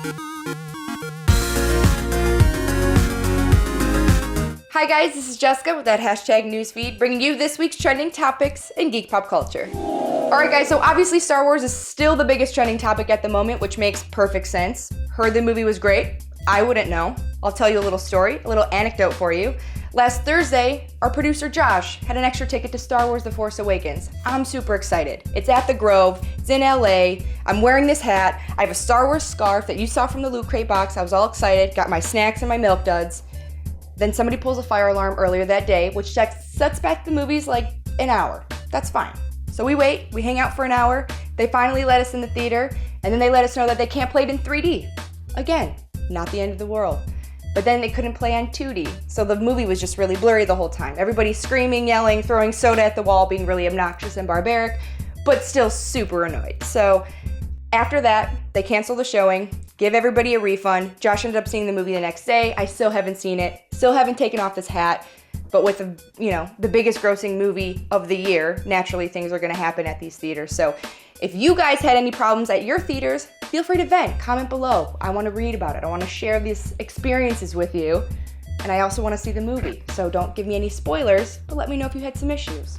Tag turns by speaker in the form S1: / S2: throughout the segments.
S1: Hi guys, this is Jessica with that hashtag Newsfeed, bringing you this week's trending topics in geek pop culture. Alright guys, so obviously Star Wars is still the biggest trending topic at the moment, which makes perfect sense. Heard the movie was great. I wouldn't know. I'll tell you a little story, a little anecdote for you. Last Thursday, our producer Josh had an extra ticket to Star Wars The Force Awakens. I'm super excited. It's at the Grove, it's in LA, I'm wearing this hat, I have a Star Wars scarf that you saw from the Loot Crate box, I was all excited, got my snacks and my milk duds. Then somebody pulls a fire alarm earlier that day, which sets back the movies like an hour. That's fine. So we wait, we hang out for an hour, they finally let us in the theater, and then they let us know that they can't play it in 3D. Again, not the end of the world. But then they couldn't play on 2D, so the movie was just really blurry the whole time. Everybody screaming, yelling, throwing soda at the wall, being really obnoxious and barbaric, but still super annoyed. So after that, they cancel the showing, give everybody a refund. Josh ended up seeing the movie the next day. I still haven't seen it, still haven't taken off this hat, but with the biggest grossing movie of the year, naturally things are gonna happen at these theaters. So if you guys had any problems at your theaters, feel free to vent, comment below. I wanna read about it. I wanna share these experiences with you. And I also wanna see the movie. So don't give me any spoilers, but let me know if you had some issues.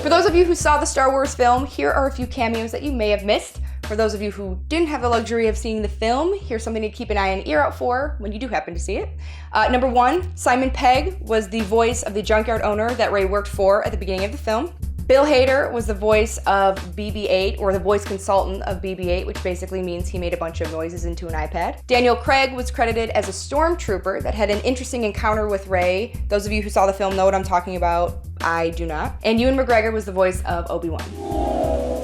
S1: For those of you who saw the Star Wars film, here are a few cameos that you may have missed. For those of you who didn't have the luxury of seeing the film, here's something to keep an eye and ear out for when you do happen to see it. Number one, Simon Pegg was the voice of the junkyard owner that Rey worked for at the beginning of the film. Bill Hader was the voice of BB-8, or the voice consultant of BB-8, which basically means he made a bunch of noises into an iPad. Daniel Craig was credited as a stormtrooper that had an interesting encounter with Rey. Those of you who saw the film know what I'm talking about. I do not. And Ewan McGregor was the voice of Obi-Wan.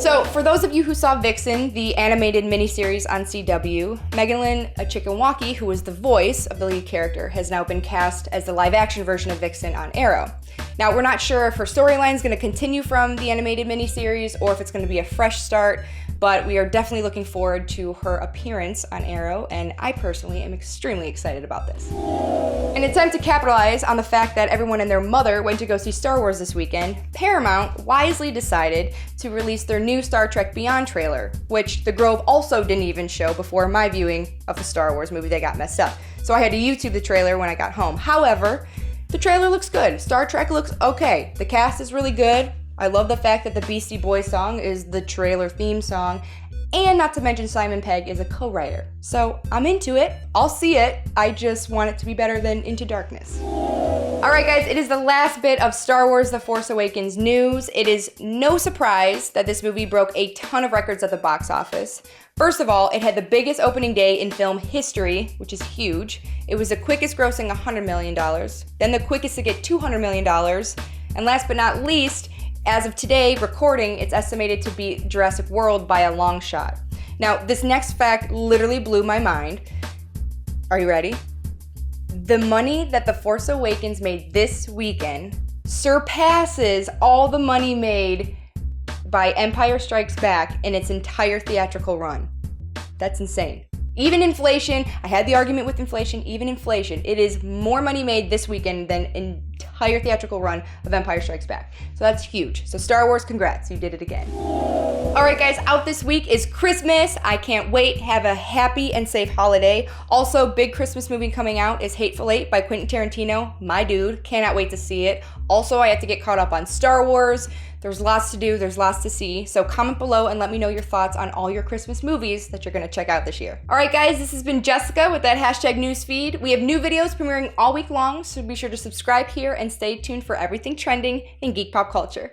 S1: So, for those of you who saw Vixen, the animated miniseries on CW, Megalyn Chickenwalkie, who was the voice of the lead character, has now been cast as the live-action version of Vixen on Arrow. Now, we're not sure if her storyline is going to continue from the animated miniseries or if it's going to be a fresh start, but we are definitely looking forward to her appearance on Arrow, and I personally am extremely excited about this. In an attempt to capitalize on the fact that everyone and their mother went to go see Star Wars this weekend, Paramount wisely decided to release their new Star Trek Beyond trailer, which the Grove also didn't even show before my viewing of the Star Wars movie that got messed up. So I had to YouTube the trailer when I got home. However, the trailer looks good. Star Trek looks okay. The cast is really good. I love the fact that the Beastie Boys song is the trailer theme song, and not to mention Simon Pegg is a co-writer. So I'm into it. I'll see it. I just want it to be better than Into Darkness. Alright guys, it is the last bit of Star Wars The Force Awakens news. It is no surprise that this movie broke a ton of records at the box office. First of all, it had the biggest opening day in film history, which is huge. It was the quickest grossing $100 million, then the quickest to get $200 million, and last but not least, as of today, recording, it's estimated to beat Jurassic World by a long shot. Now, this next fact literally blew my mind. Are you ready? The money that The Force Awakens made this weekend surpasses all the money made by Empire Strikes Back in its entire theatrical run. That's insane. Even inflation, I had the argument with inflation, even inflation, it is more money made this weekend than entire theatrical run of Empire Strikes Back. So that's huge. So Star Wars, congrats, you did it again. Alright guys, out this week is Christmas. I can't wait. Have a happy and safe holiday. Also, big Christmas movie coming out is Hateful Eight by Quentin Tarantino. My dude, cannot wait to see it. Also, I have to get caught up on Star Wars. There's lots to do, there's lots to see. So comment below and let me know your thoughts on all your Christmas movies that you're gonna check out this year. Alright guys, this has been Jessica with that hashtag Newsfeed. We have new videos premiering all week long, so be sure to subscribe here and stay tuned for everything trending in geek pop culture.